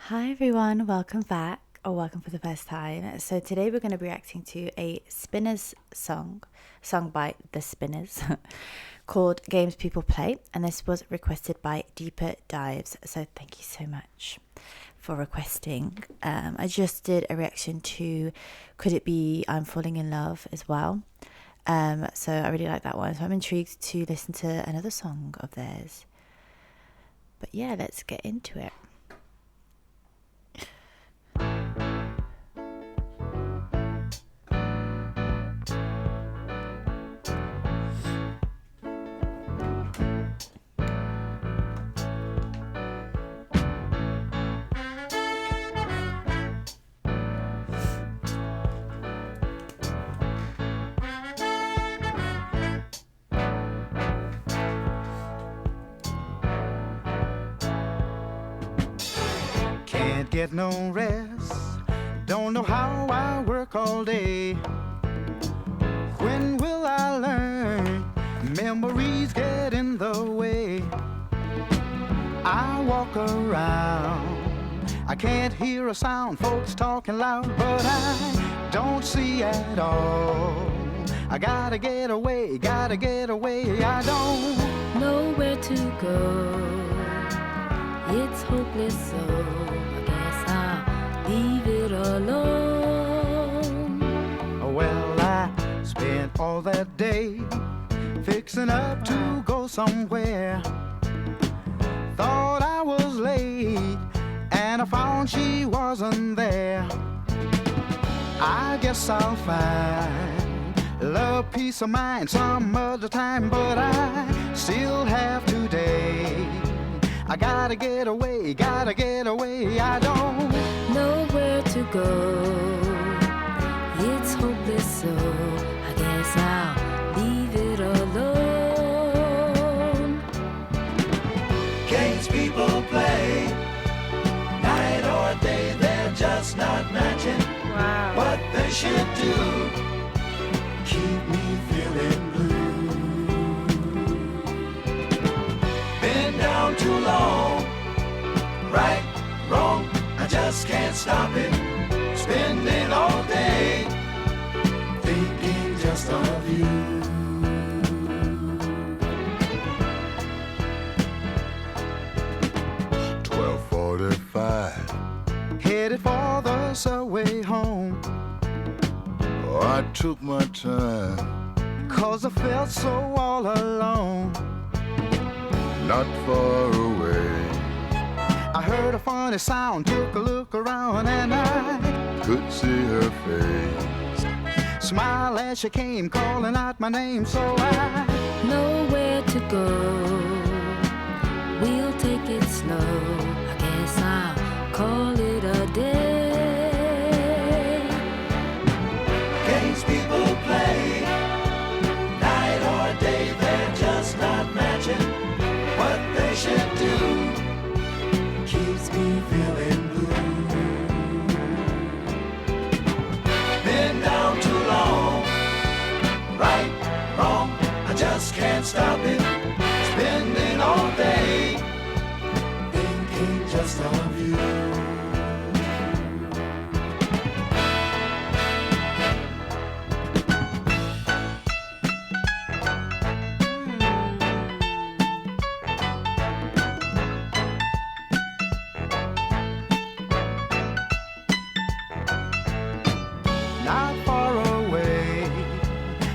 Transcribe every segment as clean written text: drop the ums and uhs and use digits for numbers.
Hi everyone, welcome back or welcome for the first time. So today we're going to be reacting to a Spinners sung by the Spinners called Games People Play, and this was requested by Deeper Dives. So thank you so much for requesting. I just did a reaction to Could It Be I'm Falling in Love as well. So I really like that one. So I'm intrigued to listen to another song of theirs. But yeah, let's get into it. Can't get no rest, don't know how I work all day. When will I learn? Memories get in the way. I walk around, I can't hear a sound, folks talking loud, but I don't see at all. I gotta get away, I don't know where to go. It's hopeless, so I guess I'll leave it alone. Well, I spent all that day fixing up to go somewhere. Thought I was late and I found she wasn't there. I guess I'll find love, peace of mind some other time, but I still have today. I gotta get away, I don't know where to go. It's hopeless, so I guess I'll leave it alone. Games people play, night or day, they're just not matching. Wow. What they should do, keep me feeling blue. Been down too long, right, wrong, I just can't stop it. Spending all day, thinking just of you. 12:45, headed for the subway home. Oh, I took my time, 'cause I felt so all alone. Not far away, I heard a funny sound, took a look around, and I could see her face. Smile as she came, calling out my name, so I know where to go. We'll take it slow, I guess I'll call it a day. Games people play, night or day, they're just not matching. What they should do keeps me feeling blue. Been down too long, right, wrong, I just can't stop it. Spending all day, thinking just of you. not far away.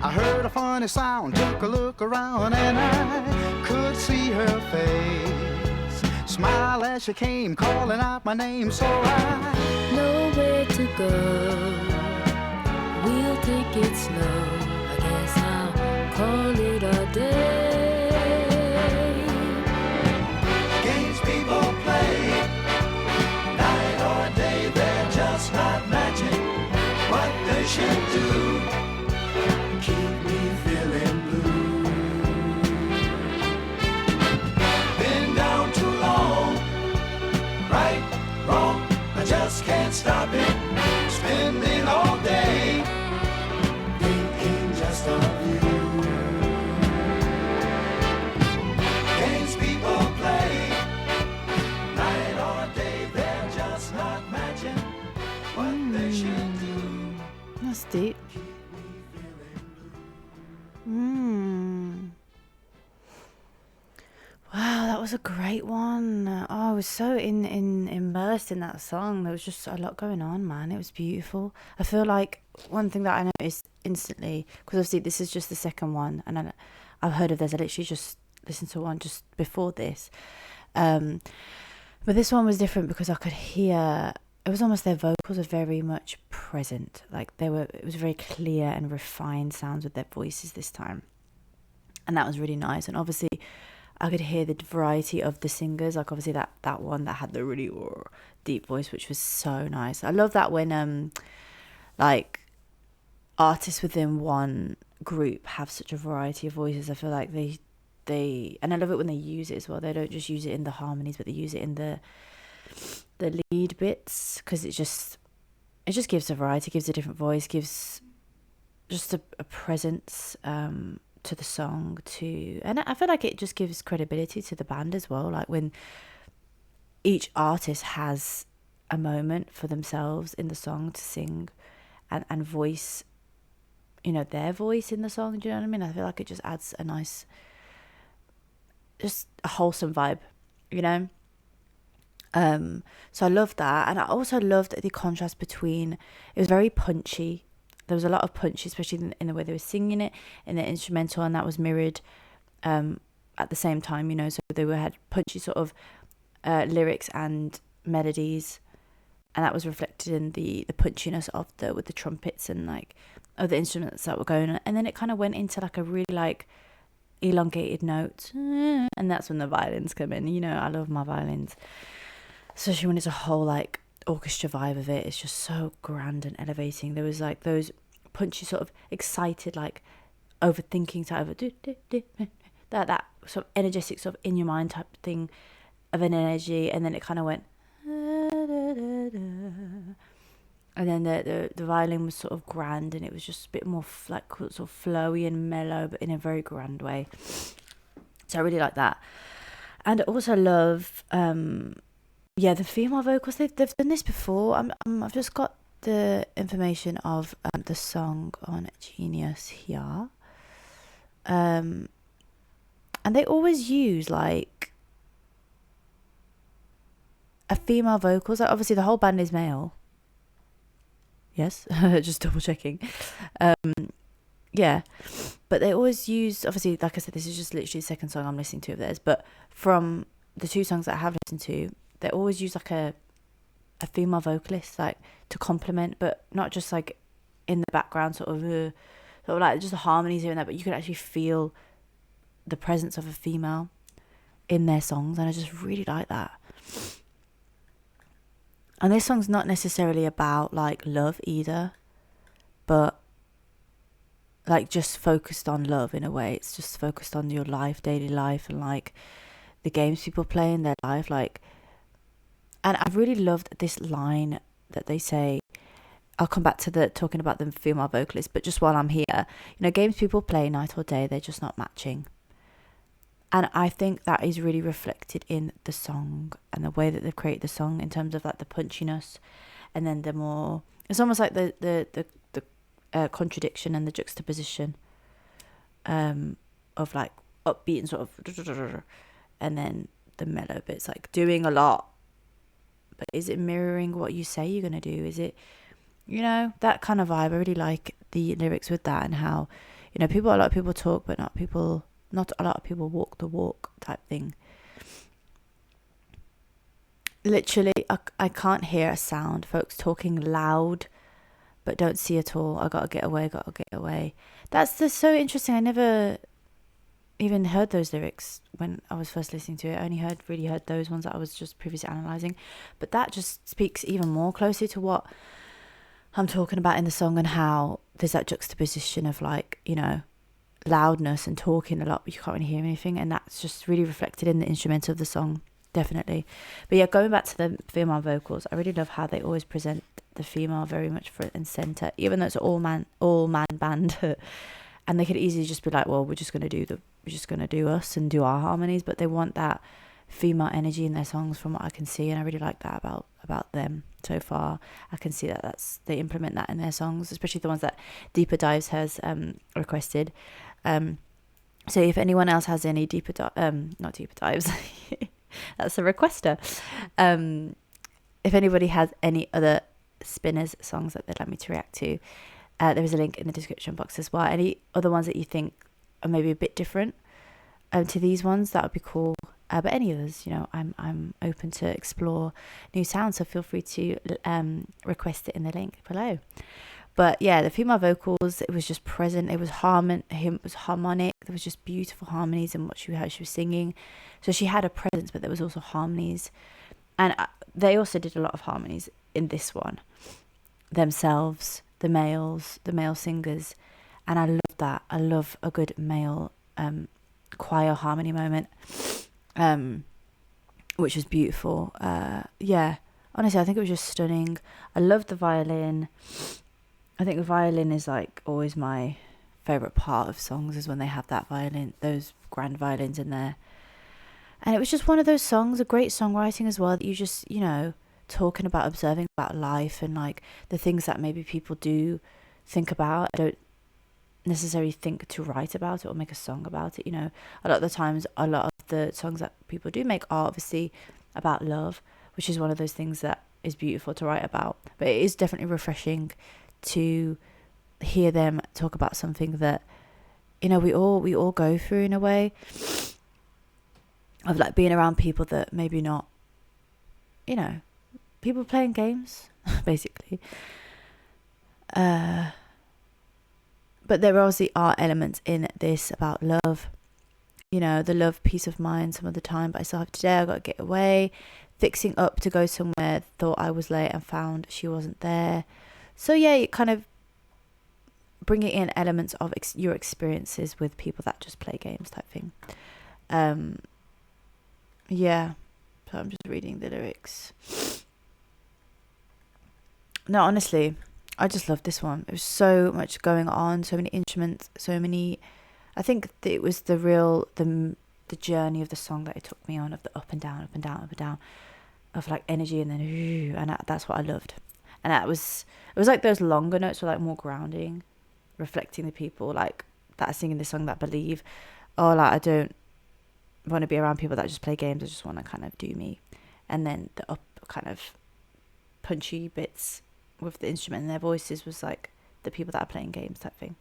I heard a funny sound, took a look around, and I could see her face. Smile as she came, calling out my name, so I know where to go. We'll take it slow, I guess I'll call it a day. Games people play, night or day, they're just not matching. What they should do, keep me feeling blue. Been down too long, right, wrong, I just can't stop it. Spending all day, thinking just of you. Games people play, night or day, they're just That's deep. Wow, that was a great one. Oh, I was so immersed in that song. There was just a lot going on, man. It was beautiful. I feel like one thing that I noticed instantly, because obviously this is just the second one, and I've heard of this. I literally just listened to one just before this. But this one was different because I could hear, it was almost their vocals are very much present. Like it was very clear and refined sounds with their voices this time. And that was really nice. And obviously I could hear the variety of the singers. Like obviously that one that had the really deep voice, which was so nice. I love that when like artists within one group have such a variety of voices. I feel like they and I love it when they use it as well. They don't just use it in the harmonies, but they use it in the lead bits, because it just gives a variety, gives a different voice, gives just a presence to the song too. And I feel like it just gives credibility to the band as well, like when each artist has a moment for themselves in the song to sing and voice, you know, their voice in the song. Do you know what I mean? I feel like it just adds a nice, just a wholesome vibe, you know. So I loved that. And I also loved the contrast between, it was very punchy. There was a lot of punch, especially in the way they were singing it, in the instrumental, and that was mirrored at the same time, you know. So they had punchy sort of lyrics and melodies, and that was reflected in the punchiness of with the trumpets and like of the instruments that were going on. And then it kind of went into like a really like elongated note, and that's when the violins come in. You know, I love my violins, especially when it's a whole like orchestra vibe of it. It's just so grand and elevating. There was like those punchy sort of excited, like overthinking type of that sort of energetic sort of in your mind type thing of an energy, and then it kind of went and then the violin was sort of grand, and it was just a bit more like sort of flowy and mellow, but in a very grand way. So I really like that. And I also love the female vocals. They've done this before. I've just got the information of the song on Genius here, and they always use like a female vocals. Like, obviously the whole band is male. Yes, just double checking. Yeah, but they always use, obviously, like I said, this is just literally the second song I'm listening to of theirs. But from the two songs that I have listened to, they always use like a female vocalist, like to complement, but not just like in the background, sort of like just the harmonies here and there. But you could actually feel the presence of a female in their songs, and I just really like that. And this song's not necessarily about like love either, but like just focused on love in a way. It's just focused on your life, daily life, and like the games people play in their life. Like, and I really loved this line that they say. I'll come back to talking about the female vocalist, but just while I'm here, you know, games people play night or day, they're just not matching. And I think that is really reflected in the song and the way that they've created the song in terms of like the punchiness, and then the more, it's almost like the contradiction and the juxtaposition of like upbeat and sort of, and then the mellow bits, like doing a lot, but is it mirroring what you say you're gonna do? Is it, you know, that kind of vibe? I really like the lyrics with that, and how, you know, a lot of people talk, but not a lot of people walk the walk type thing. Literally, I can't hear a sound. Folks talking loud, but don't see at all. I gotta get away. That's just so interesting. I never even heard those lyrics when I was first listening to it. I only really heard those ones that I was just previously analysing. But that just speaks even more closely to what I'm talking about in the song, and how there's that juxtaposition of like, you know, loudness and talking a lot, but you can't really hear anything, and that's just really reflected in the instrumental of the song, definitely. But yeah, going back to the female vocals, I really love how they always present the female very much front and center, even though it's an all man band. And they could easily just be like, well, we're just gonna do us and do our harmonies, but they want that female energy in their songs from what I can see, and I really like that about them so far. I can see that they implement that in their songs, especially the ones that Deeper Dives has requested. So if anyone else has any not Deeper Dives, that's a requester. If anybody has any other Spinners songs that they'd like me to react to, there is a link in the description box as well. Any other ones that you think are maybe a bit different to these ones, that would be cool. But any others, I'm open to explore new sounds, so feel free to request it in the link below. But yeah, the female vocals, it was just present. It was harmonic. There was just beautiful harmonies in how she was singing. So she had a presence, but there was also harmonies. And they also did a lot of harmonies in this one themselves, the male singers. And I love that. I love a good male choir harmony moment, which was beautiful. Yeah, honestly, I think it was just stunning. I loved the violin. I think the violin is like always my favorite part of songs, is when they have that violin, those grand violins in there. And it was just one of those songs, a great songwriting as well, that you just, talking about, observing about life and like the things that maybe people do think about. I don't necessarily think to write about it or make a song about it. A lot of the times, a lot of the songs that people do make are obviously about love, which is one of those things that is beautiful to write about. But it is definitely refreshing to hear them talk about something that we all go through, in a way of like being around people that maybe not, people playing games basically, but there obviously are elements in this about love, the love, peace of mind some of the time, but I still have today, I got to get away, fixing up to go somewhere, thought I was late and found she wasn't there. So yeah, you kind of bringing in elements of your experiences with people that just play games type thing. Yeah, so I'm just reading the lyrics. No, honestly, I just loved this one. There was so much going on, so many instruments, I think that it was the journey of the song that it took me on, of the up and down, up and down, up and down, of like energy, and then and that's what I loved. And it was like those longer notes were like more grounding, reflecting the people like that are singing the song that believe, like I don't want to be around people that just play games, I just want to kind of do me. And then the up kind of punchy bits with the instrument and their voices was like the people that are playing games type thing.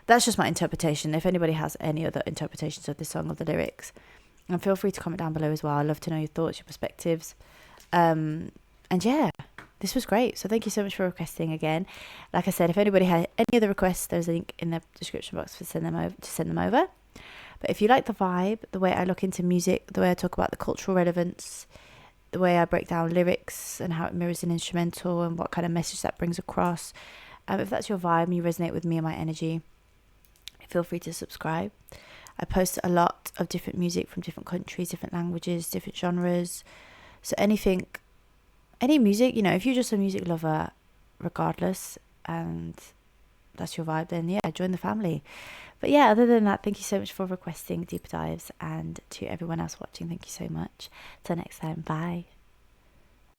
That's just my interpretation. If anybody has any other interpretations of this song or the lyrics, and feel free to comment down below as well. I'd love to know your thoughts, your perspectives. And yeah, this was great. So thank you so much for requesting again. Like I said, if anybody had any other requests, there's a link in the description box to send them over. But if you like the vibe, the way I look into music, the way I talk about the cultural relevance, the way I break down lyrics and how it mirrors an instrumental and what kind of message that brings across, if that's your vibe and you resonate with me and my energy, feel free to subscribe. I post a lot of different music from different countries, different languages, different genres. So any music, if you're just a music lover, regardless, and that's your vibe, then yeah, join the family. But yeah, other than that, thank you so much for requesting Deeper Dives, and to everyone else watching, thank you so much. Till next time, bye.